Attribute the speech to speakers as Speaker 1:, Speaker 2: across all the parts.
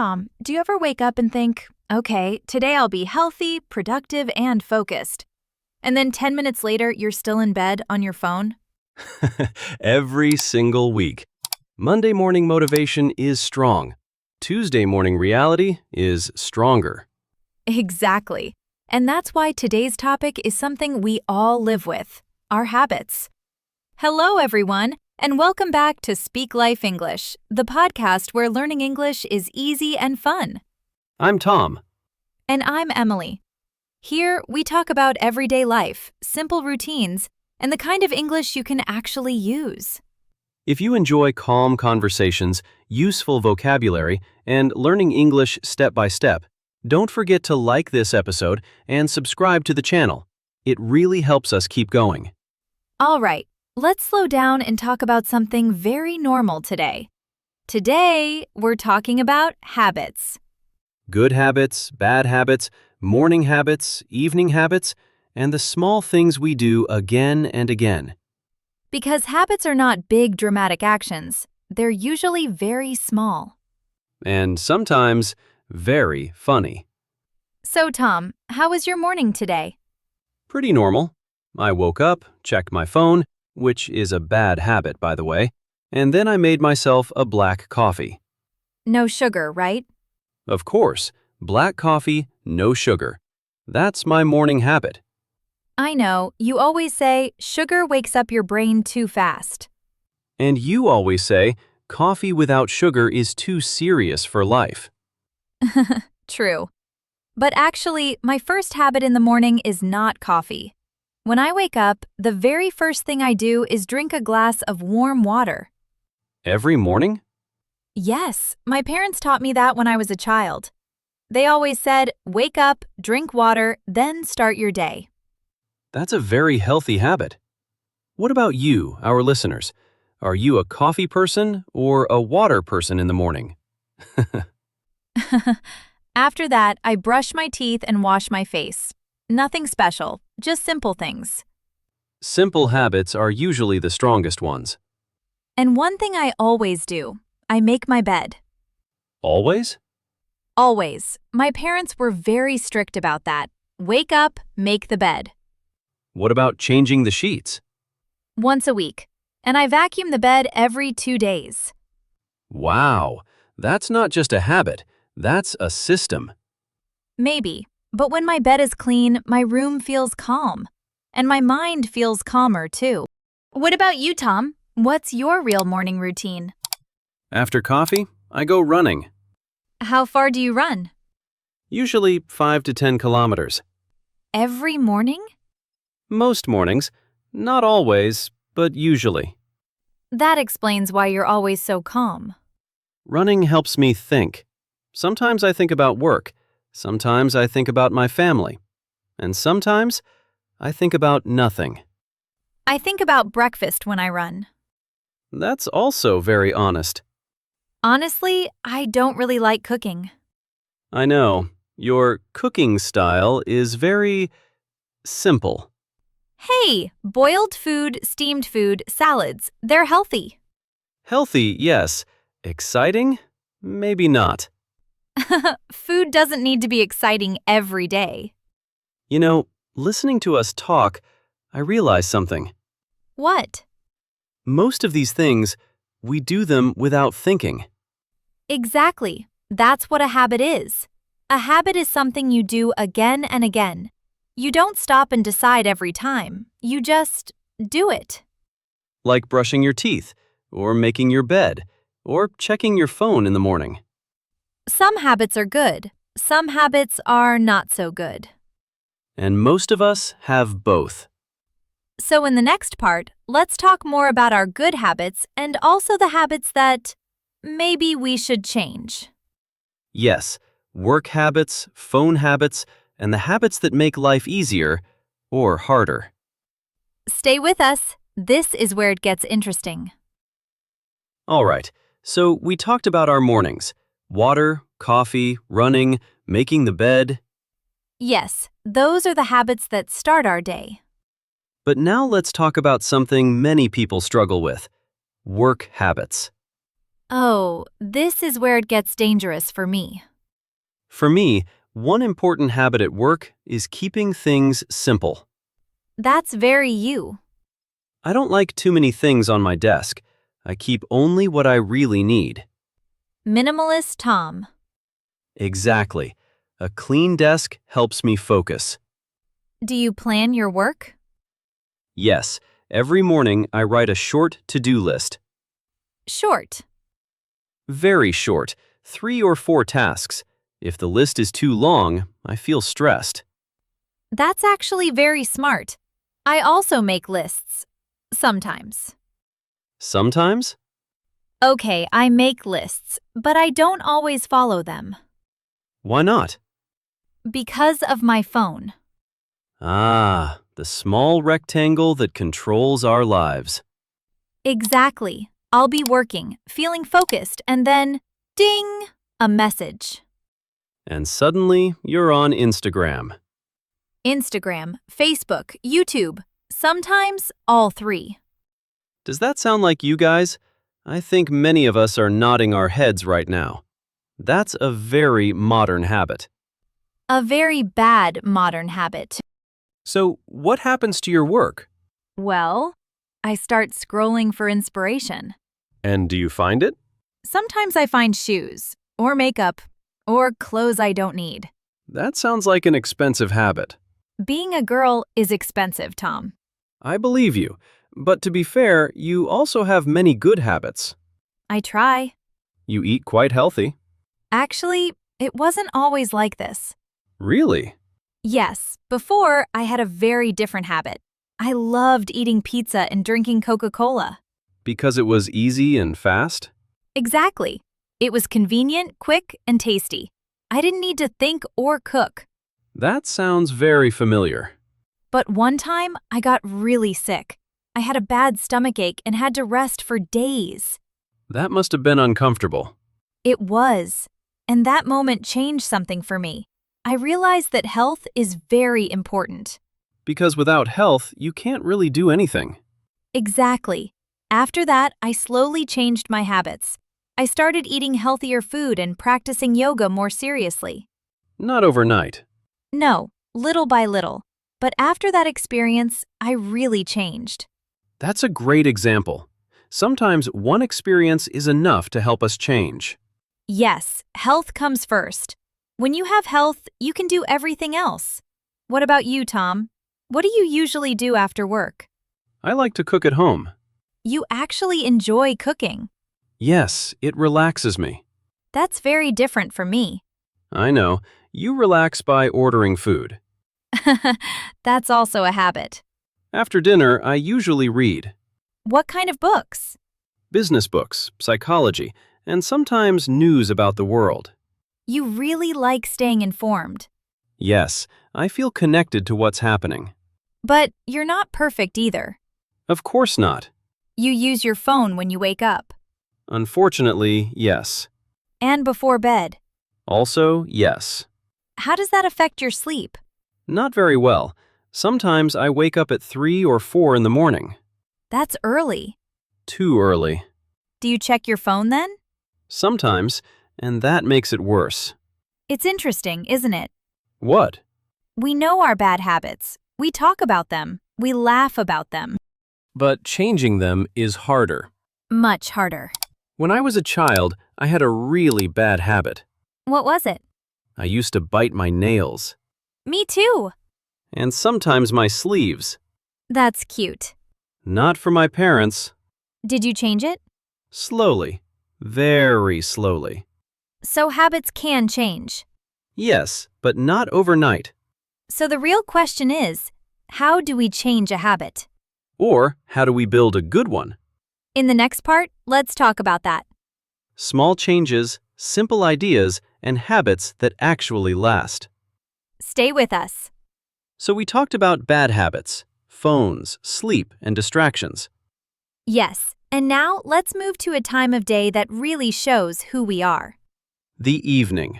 Speaker 1: Tom, do you ever wake up and think, okay, today I'll be healthy, productive, and focused? And then 10 minutes later, you're still in bed on your phone?
Speaker 2: Every single week. Monday morning motivation is strong. Tuesday morning reality is stronger.
Speaker 1: Exactly. And that's why today's topic is something we all live with, our habits. Hello, everyone, and welcome back to SpeakLife English, the podcast where learning English is easy and fun.
Speaker 2: I'm Tom.
Speaker 1: And I'm Emily. Here, we talk about everyday life, simple routines, and the kind of English you can actually use.
Speaker 2: If you enjoy calm conversations, useful vocabulary, and learning English step by step, don't forget to like this episode and subscribe to the channel. It really helps us keep going.
Speaker 1: All right, let's slow down and talk about something very normal today. Today, we're talking about habits.
Speaker 2: Good habits, bad habits, morning habits, evening habits, and the small things we do again and again.
Speaker 1: Because habits are not big dramatic actions, they're usually very small.
Speaker 2: And sometimes very funny.
Speaker 1: So, Tom, how was your morning today?
Speaker 2: Pretty normal. I woke up, checked my phone, which is a bad habit, by the way, and then I made myself a black coffee.
Speaker 1: No sugar, right?
Speaker 2: Of course, black coffee, no sugar. That's my morning habit.
Speaker 1: I know, you always say, sugar wakes up your brain too fast.
Speaker 2: And you always say, coffee without sugar is too serious for life.
Speaker 1: True. But actually, my first habit in the morning is not coffee. When I wake up, the very first thing I do is drink a glass of warm water.
Speaker 2: Every morning?
Speaker 1: Yes, my parents taught me that when I was a child. They always said, wake up, drink water, then start your day.
Speaker 2: That's a very healthy habit. What about you, our listeners? Are you a coffee person or a water person in the morning?
Speaker 1: After that, I brush my teeth and wash my face. Nothing special, just simple things.
Speaker 2: Simple habits are usually the strongest ones.
Speaker 1: And one thing I always do, I make my bed.
Speaker 2: Always?
Speaker 1: Always. My parents were very strict about that. Wake up, make the bed.
Speaker 2: What about changing the sheets?
Speaker 1: Once a week. And I vacuum the bed every 2 days.
Speaker 2: Wow, that's not just a habit, that's a system.
Speaker 1: Maybe. But when my bed is clean, my room feels calm. And my mind feels calmer, too. What about you, Tom? What's your real morning routine?
Speaker 2: After coffee, I go running.
Speaker 1: How far do you run?
Speaker 2: Usually 5 to 10 kilometers.
Speaker 1: Every morning?
Speaker 2: Most mornings. Not always, but usually.
Speaker 1: That explains why you're always so calm.
Speaker 2: Running helps me think. Sometimes I think about work. Sometimes I think about my family. And sometimes I think about nothing.
Speaker 1: I think about breakfast when I run.
Speaker 2: That's also very honest.
Speaker 1: Honestly, I don't really like cooking.
Speaker 2: I know. Your cooking style is very simple.
Speaker 1: Hey, boiled food, steamed food, salads, they're healthy.
Speaker 2: Healthy, yes. Exciting? Maybe not.
Speaker 1: Food doesn't need to be exciting every day.
Speaker 2: You know, listening to us talk, I realize something.
Speaker 1: What?
Speaker 2: Most of these things, we do them without thinking.
Speaker 1: Exactly. That's what a habit is. A habit is something you do again and again. You don't stop and decide every time. You just do it.
Speaker 2: Like brushing your teeth, or making your bed, or checking your phone in the morning.
Speaker 1: Some habits are good. Some habits are not so good.
Speaker 2: And most of us have both.
Speaker 1: So in the next part, let's talk more about our good habits and also the habits that maybe we should change.
Speaker 2: Yes, work habits, phone habits, and the habits that make life easier or harder.
Speaker 1: Stay with us. This is where it gets interesting.
Speaker 2: All right, so we talked about our mornings. Water, coffee, running, making the bed.
Speaker 1: Yes, those are the habits that start our day.
Speaker 2: But now let's talk about something many people struggle with. Work habits.
Speaker 1: Oh, this is where it gets dangerous for me.
Speaker 2: For me, one important habit at work is keeping things simple.
Speaker 1: That's very you.
Speaker 2: I don't like too many things on my desk. I keep only what I really need.
Speaker 1: Minimalist Tom.
Speaker 2: Exactly. A clean desk helps me focus.
Speaker 1: Do you plan your work?
Speaker 2: Yes, every morning I write a short to-do list.
Speaker 1: Short.
Speaker 2: Very short, 3 or 4 tasks. If the list is too long, I feel stressed.
Speaker 1: That's actually very smart. I also make lists. Sometimes.
Speaker 2: Sometimes?
Speaker 1: Okay, I make lists, but I don't always follow them.
Speaker 2: Why not?
Speaker 1: Because of my phone.
Speaker 2: Ah, the small rectangle that controls our lives.
Speaker 1: Exactly. I'll be working, feeling focused, and then, ding, a message.
Speaker 2: And suddenly, you're on Instagram.
Speaker 1: Instagram, Facebook, YouTube, sometimes all three.
Speaker 2: Does that sound like you guys? I think many of us are nodding our heads right now. That's a very modern habit.
Speaker 1: A very bad modern habit.
Speaker 2: So, what happens to your work?
Speaker 1: Well, I start scrolling for inspiration.
Speaker 2: And do you find it?
Speaker 1: Sometimes I find shoes, or makeup, or clothes I don't need.
Speaker 2: That sounds like an expensive habit.
Speaker 1: Being a girl is expensive, Tom.
Speaker 2: I believe you. But to be fair, you also have many good habits.
Speaker 1: I try.
Speaker 2: You eat quite healthy.
Speaker 1: Actually, it wasn't always like this.
Speaker 2: Really?
Speaker 1: Yes, before I had a very different habit. I loved eating pizza and drinking Coca-Cola.
Speaker 2: Because it was easy and fast?
Speaker 1: Exactly. It was convenient, quick, and tasty. I didn't need to think or cook.
Speaker 2: That sounds very familiar.
Speaker 1: But one time, I got really sick. I had a bad stomachache and had to rest for days.
Speaker 2: That must have been uncomfortable.
Speaker 1: It was. And that moment changed something for me. I realized that health is very important.
Speaker 2: Because without health, you can't really do anything.
Speaker 1: Exactly. After that, I slowly changed my habits. I started eating healthier food and practicing yoga more seriously.
Speaker 2: Not overnight.
Speaker 1: No, little by little. But after that experience, I really changed.
Speaker 2: That's a great example. Sometimes one experience is enough to help us change.
Speaker 1: Yes, health comes first. When you have health, you can do everything else. What about you, Tom? What do you usually do after work?
Speaker 2: I like to cook at home.
Speaker 1: You actually enjoy cooking.
Speaker 2: Yes, it relaxes me.
Speaker 1: That's very different from me.
Speaker 2: I know. You relax by ordering food.
Speaker 1: That's also a habit.
Speaker 2: After dinner, I usually read.
Speaker 1: What kind of books?
Speaker 2: Business books, psychology, and sometimes news about the world.
Speaker 1: You really like staying informed.
Speaker 2: Yes, I feel connected to what's happening.
Speaker 1: But you're not perfect either.
Speaker 2: Of course not.
Speaker 1: You use your phone when you wake up.
Speaker 2: Unfortunately, yes.
Speaker 1: And before bed.
Speaker 2: Also, yes.
Speaker 1: How does that affect your sleep?
Speaker 2: Not very well. Sometimes I wake up at 3 or 4 in the morning.
Speaker 1: That's early.
Speaker 2: Too early.
Speaker 1: Do you check your phone then?
Speaker 2: Sometimes, and that makes it worse.
Speaker 1: It's interesting, isn't it?
Speaker 2: What?
Speaker 1: We know our bad habits. We talk about them. We laugh about them.
Speaker 2: But changing them is harder.
Speaker 1: Much harder.
Speaker 2: When I was a child, I had a really bad habit.
Speaker 1: What was it?
Speaker 2: I used to bite my nails.
Speaker 1: Me too.
Speaker 2: And sometimes my sleeves.
Speaker 1: That's cute.
Speaker 2: Not for my parents.
Speaker 1: Did you change it?
Speaker 2: Slowly. Very slowly.
Speaker 1: So habits can change.
Speaker 2: Yes, but not overnight.
Speaker 1: So the real question is, how do we change a habit?
Speaker 2: Or how do we build a good one?
Speaker 1: In the next part, let's talk about that.
Speaker 2: Small changes, simple ideas, and habits that actually last.
Speaker 1: Stay with us.
Speaker 2: So we talked about bad habits, phones, sleep, and distractions.
Speaker 1: Yes, and now let's move to a time of day that really shows who we are.
Speaker 2: The evening.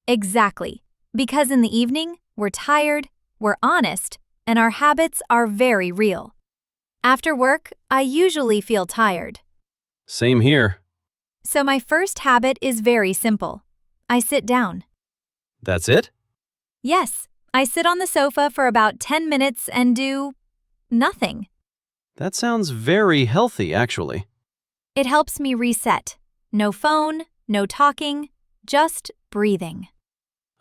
Speaker 1: Exactly. Because in the evening, we're tired, we're honest, and our habits are very real. After work, I usually feel tired.
Speaker 2: Same here.
Speaker 1: So my first habit is very simple. I sit down.
Speaker 2: That's it?
Speaker 1: Yes, I sit on the sofa for about 10 minutes and do nothing.
Speaker 2: That sounds very healthy, actually.
Speaker 1: It helps me reset. No phone, no talking, just breathing.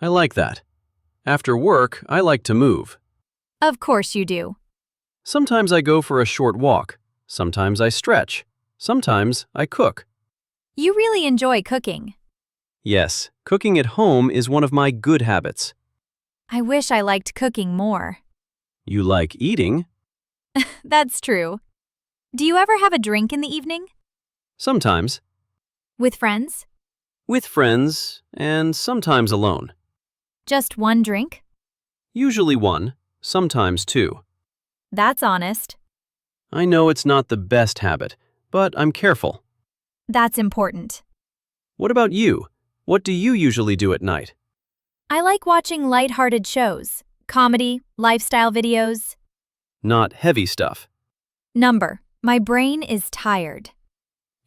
Speaker 2: I like that. After work, I like to move.
Speaker 1: Of course you do.
Speaker 2: Sometimes I go for a short walk. Sometimes I stretch. Sometimes I cook.
Speaker 1: You really enjoy cooking.
Speaker 2: Yes, cooking at home is one of my good habits.
Speaker 1: I wish I liked cooking more.
Speaker 2: You like eating?
Speaker 1: That's true. Do you ever have a drink in the evening?
Speaker 2: Sometimes.
Speaker 1: With friends?
Speaker 2: With friends, and sometimes alone.
Speaker 1: Just one drink?
Speaker 2: Usually one, sometimes two.
Speaker 1: That's honest.
Speaker 2: I know it's not the best habit, but I'm careful.
Speaker 1: That's important.
Speaker 2: What about you? What do you usually do at night?
Speaker 1: I like watching lighthearted shows, comedy, lifestyle videos.
Speaker 2: Not heavy stuff.
Speaker 1: My brain is tired.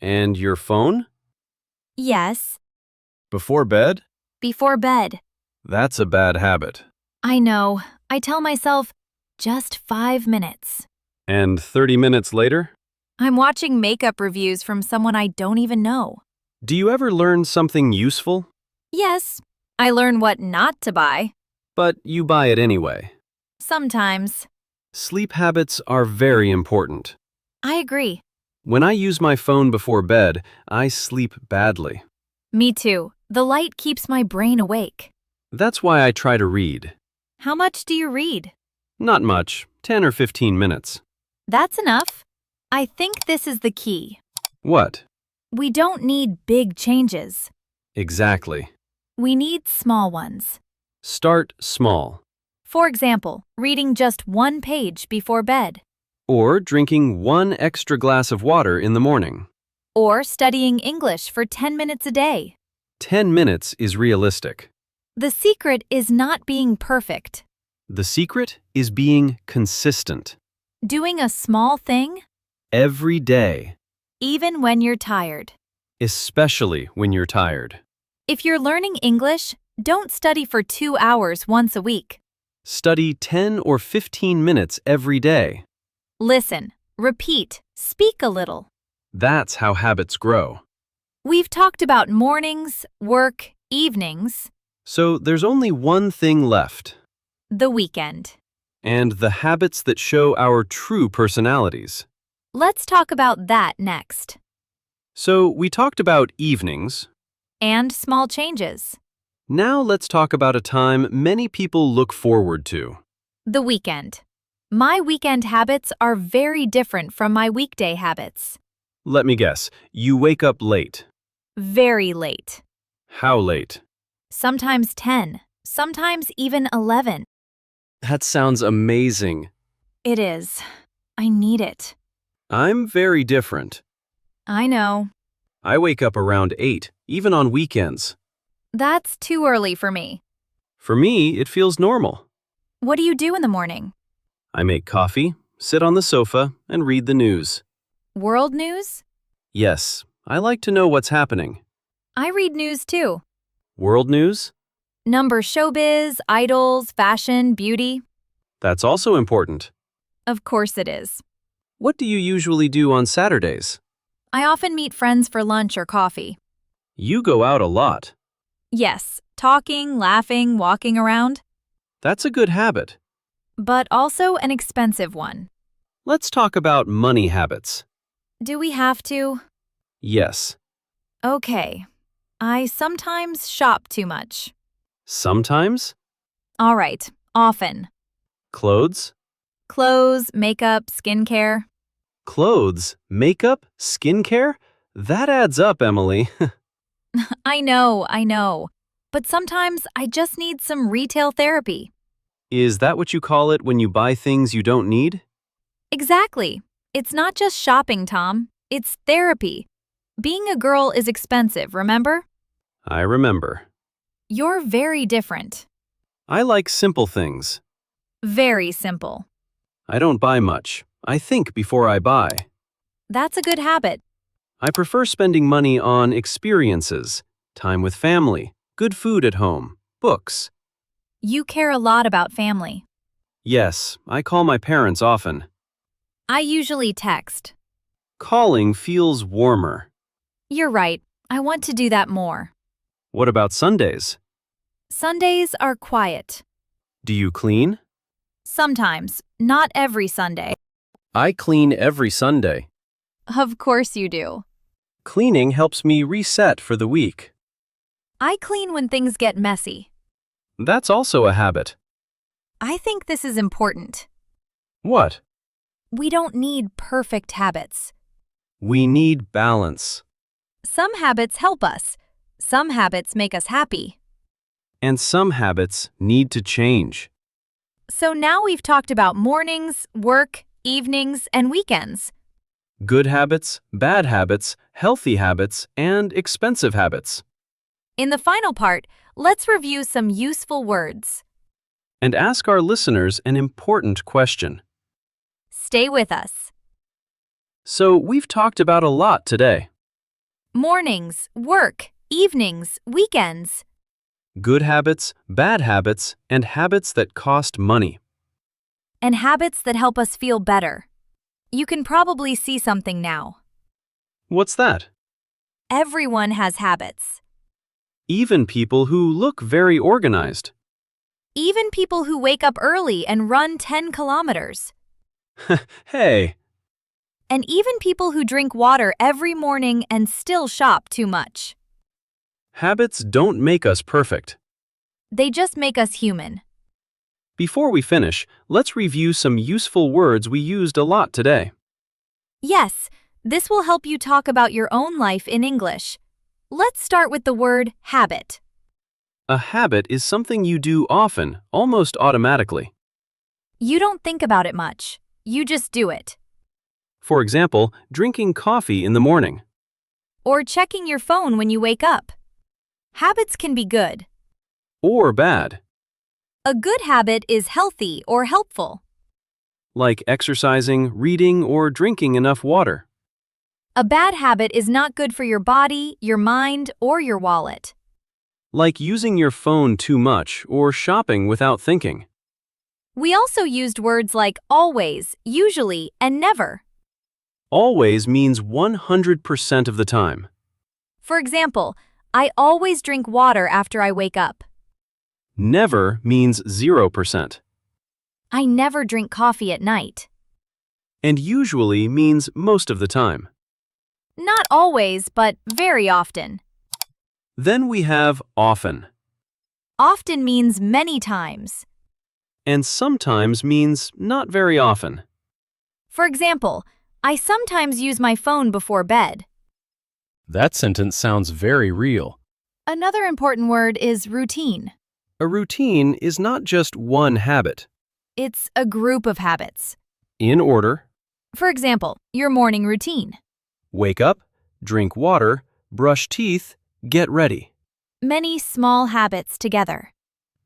Speaker 2: And your phone?
Speaker 1: Yes,
Speaker 2: Before bed?
Speaker 1: before bed.
Speaker 2: That's a bad habit.
Speaker 1: I know. I tell myself, just 5 minutes.
Speaker 2: And 30 minutes later?
Speaker 1: I'm watching makeup reviews from someone I don't even know.
Speaker 2: Do you ever learn something useful?
Speaker 1: Yes, I learn what not to buy.
Speaker 2: But you buy it anyway.
Speaker 1: Sometimes.
Speaker 2: Sleep habits are very important.
Speaker 1: I agree.
Speaker 2: When I use my phone before bed, I sleep badly.
Speaker 1: Me too. The light keeps my brain awake.
Speaker 2: That's why I try to read.
Speaker 1: How much do you read?
Speaker 2: Not much, 10 or 15 minutes.
Speaker 1: That's enough. I think this is the key.
Speaker 2: What?
Speaker 1: We don't need big changes.
Speaker 2: Exactly.
Speaker 1: We need small ones.
Speaker 2: Start small.
Speaker 1: For example, reading just 1 page before bed.
Speaker 2: Or drinking 1 extra glass of water in the morning.
Speaker 1: Or studying English for 10 minutes a day.
Speaker 2: 10 minutes is realistic.
Speaker 1: The secret is not being perfect.
Speaker 2: The secret is being consistent.
Speaker 1: Doing a small thing,
Speaker 2: Every day,
Speaker 1: even when you're tired.
Speaker 2: especially when you're tired.
Speaker 1: If you're learning English, don't study for 2 hours once a week.
Speaker 2: Study 10 or 15 minutes every day.
Speaker 1: Listen, repeat, speak a little.
Speaker 2: That's how habits grow.
Speaker 1: We've talked about mornings, work, evenings,
Speaker 2: So there's only one thing left.
Speaker 1: the weekend.
Speaker 2: And the habits that show our true personalities.
Speaker 1: Let's talk about that next.
Speaker 2: So we talked about evenings.
Speaker 1: And small changes.
Speaker 2: Now let's talk about a time many people look forward to.
Speaker 1: The weekend. My weekend habits are very different from my weekday habits.
Speaker 2: Let me guess, you wake up late.
Speaker 1: Very late.
Speaker 2: How late?
Speaker 1: Sometimes 10, sometimes even 11.
Speaker 2: That sounds amazing.
Speaker 1: It is. I need it.
Speaker 2: I'm very different.
Speaker 1: I know.
Speaker 2: I wake up around 8, even on weekends.
Speaker 1: That's too early for me.
Speaker 2: For me, it feels normal.
Speaker 1: What do you do in the morning?
Speaker 2: I make coffee, sit on the sofa, and read the news.
Speaker 1: World news?
Speaker 2: Yes, I like to know what's happening.
Speaker 1: I read news too.
Speaker 2: World news?
Speaker 1: Showbiz, idols, fashion, beauty.
Speaker 2: That's also important.
Speaker 1: Of course it is.
Speaker 2: What do you usually do on Saturdays?
Speaker 1: I often meet friends for lunch or coffee.
Speaker 2: You go out a lot.
Speaker 1: Yes, talking, laughing, walking around.
Speaker 2: That's a good habit.
Speaker 1: But also an expensive one.
Speaker 2: Let's talk about money habits.
Speaker 1: Do we have to?
Speaker 2: Yes.
Speaker 1: Okay. I sometimes shop too much.
Speaker 2: Sometimes?
Speaker 1: All right, often.
Speaker 2: Clothes?
Speaker 1: Clothes, makeup, skincare.
Speaker 2: Clothes, makeup, skincare? That adds up, Emily.
Speaker 1: I know. But sometimes I just need some retail therapy.
Speaker 2: Is that what you call it when you buy things you don't need?
Speaker 1: Exactly. It's not just shopping, Tom. It's therapy. Being a girl is expensive, remember?
Speaker 2: I remember.
Speaker 1: You're very different.
Speaker 2: I like simple things.
Speaker 1: Very simple.
Speaker 2: I don't buy much. I think before I buy.
Speaker 1: That's a good habit.
Speaker 2: I prefer spending money on experiences, time with family, good food at home, books.
Speaker 1: You care a lot about family.
Speaker 2: Yes, I call my parents often.
Speaker 1: I usually text.
Speaker 2: Calling feels warmer.
Speaker 1: You're right. I want to do that more.
Speaker 2: What about Sundays?
Speaker 1: Sundays are quiet.
Speaker 2: Do you clean?
Speaker 1: Sometimes, not every Sunday.
Speaker 2: I clean every Sunday.
Speaker 1: Of course you do.
Speaker 2: Cleaning helps me reset for the week.
Speaker 1: I clean when things get messy.
Speaker 2: That's also a habit.
Speaker 1: I think this is important.
Speaker 2: What?
Speaker 1: We don't need perfect habits.
Speaker 2: We need balance.
Speaker 1: Some habits help us. Some habits make us happy.
Speaker 2: And some habits need to change.
Speaker 1: So now we've talked about mornings, work, evenings, and weekends.
Speaker 2: Good habits, bad habits, healthy habits, and expensive habits.
Speaker 1: In the final part, let's review some useful words.
Speaker 2: And ask our listeners an important question.
Speaker 1: Stay with us.
Speaker 2: So, we've talked about a lot today.
Speaker 1: Mornings, work, evenings, weekends.
Speaker 2: Good habits, bad habits, and habits that cost money.
Speaker 1: And habits that help us feel better. You can probably see something now.
Speaker 2: What's that?
Speaker 1: Everyone has habits.
Speaker 2: Even people who look very organized.
Speaker 1: Even people who wake up early and run 10 kilometers.
Speaker 2: Hey,
Speaker 1: And even people who drink water every morning and still shop too much.
Speaker 2: habits don't make us perfect.
Speaker 1: They just make us human.
Speaker 2: Before we finish, let's review some useful words we used a lot today.
Speaker 1: Yes, this will help you talk about your own life in English. Let's start with the word habit.
Speaker 2: A habit is something you do often, almost automatically.
Speaker 1: You don't think about it much. You just do it.
Speaker 2: For example, drinking coffee in the morning.
Speaker 1: Or checking your phone when you wake up. Habits can be good.
Speaker 2: Or bad,
Speaker 1: A good habit is healthy or helpful.
Speaker 2: like exercising, reading, or drinking enough water.
Speaker 1: A bad habit is not good for your body, your mind, or your wallet.
Speaker 2: Like using your phone too much or shopping without thinking.
Speaker 1: We also used words like always, usually, and never.
Speaker 2: Always means 100% of the time.
Speaker 1: For example, I always drink water after I wake up.
Speaker 2: Never means 0%.
Speaker 1: I never drink coffee at night.
Speaker 2: And usually means most of the time.
Speaker 1: Not always, but very often.
Speaker 2: Then we have often.
Speaker 1: Often means many times.
Speaker 2: And sometimes means not very often.
Speaker 1: For example, I sometimes use my phone before bed.
Speaker 2: That sentence sounds very real.
Speaker 1: Another important word is routine.
Speaker 2: A routine is not just one habit.
Speaker 1: It's a group of habits.
Speaker 2: In order,
Speaker 1: For example, your morning routine.
Speaker 2: wake up, drink water, brush teeth, get ready.
Speaker 1: Many small habits together.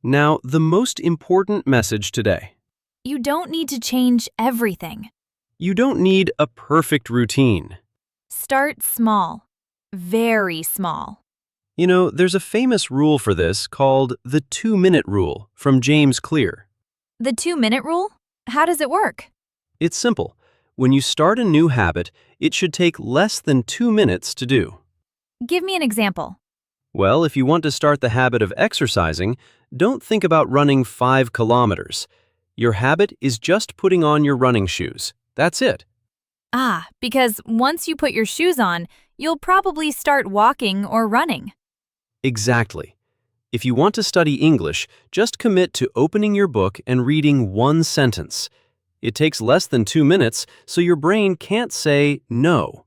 Speaker 2: Now, the most important message today.
Speaker 1: You don't need to change everything.
Speaker 2: You don't need a perfect routine.
Speaker 1: Start small. Very small.
Speaker 2: You know, there's a famous rule for this called the 2-minute rule from James Clear.
Speaker 1: The 2-minute rule? How does it work?
Speaker 2: It's simple. When you start a new habit, it should take less than 2 minutes to do.
Speaker 1: Give me an example.
Speaker 2: Well, if you want to start the habit of exercising, don't think about running 5 kilometers. Your habit is just putting on your running shoes. That's it.
Speaker 1: Because once you put your shoes on, you'll probably start walking or running.
Speaker 2: Exactly. If you want to study English, just commit to opening your book and reading one sentence. It takes less than 2 minutes, so your brain can't say no.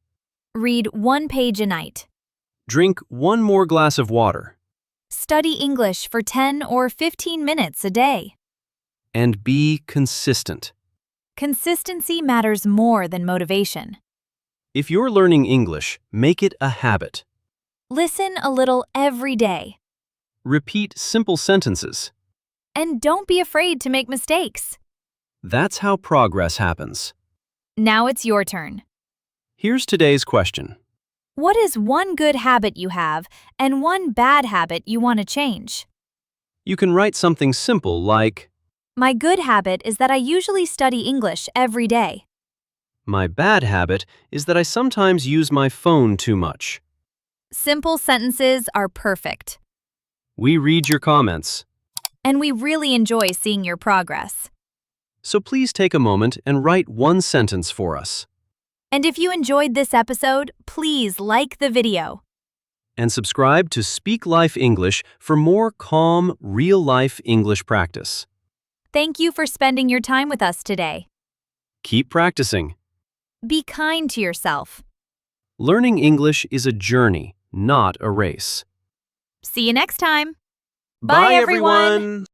Speaker 1: Read 1 page a night.
Speaker 2: Drink 1 more glass of water.
Speaker 1: Study English for 10 or 15 minutes a day.
Speaker 2: And be consistent.
Speaker 1: Consistency matters more than motivation.
Speaker 2: If you're learning English, make it a habit.
Speaker 1: Listen a little every day.
Speaker 2: Repeat simple sentences.
Speaker 1: And don't be afraid to make mistakes.
Speaker 2: That's how progress happens.
Speaker 1: Now it's your turn.
Speaker 2: Here's today's question.
Speaker 1: What is one good habit you have and one bad habit you want to change?
Speaker 2: You can write something simple like,
Speaker 1: My good habit is that I usually study English every day.
Speaker 2: my bad habit is that I sometimes use my phone too much.
Speaker 1: Simple sentences are perfect,
Speaker 2: We read your comments,
Speaker 1: and we really enjoy seeing your progress.
Speaker 2: so please take a moment and write one sentence for us.
Speaker 1: And if you enjoyed this episode, please like the video.
Speaker 2: And subscribe to SpeakLife English for more calm, real-life English practice.
Speaker 1: Thank you for spending your time with us today.
Speaker 2: Keep practicing.
Speaker 1: Be kind to yourself.
Speaker 2: Learning English is a journey, not a race.
Speaker 1: See you next time.
Speaker 2: Bye, everyone.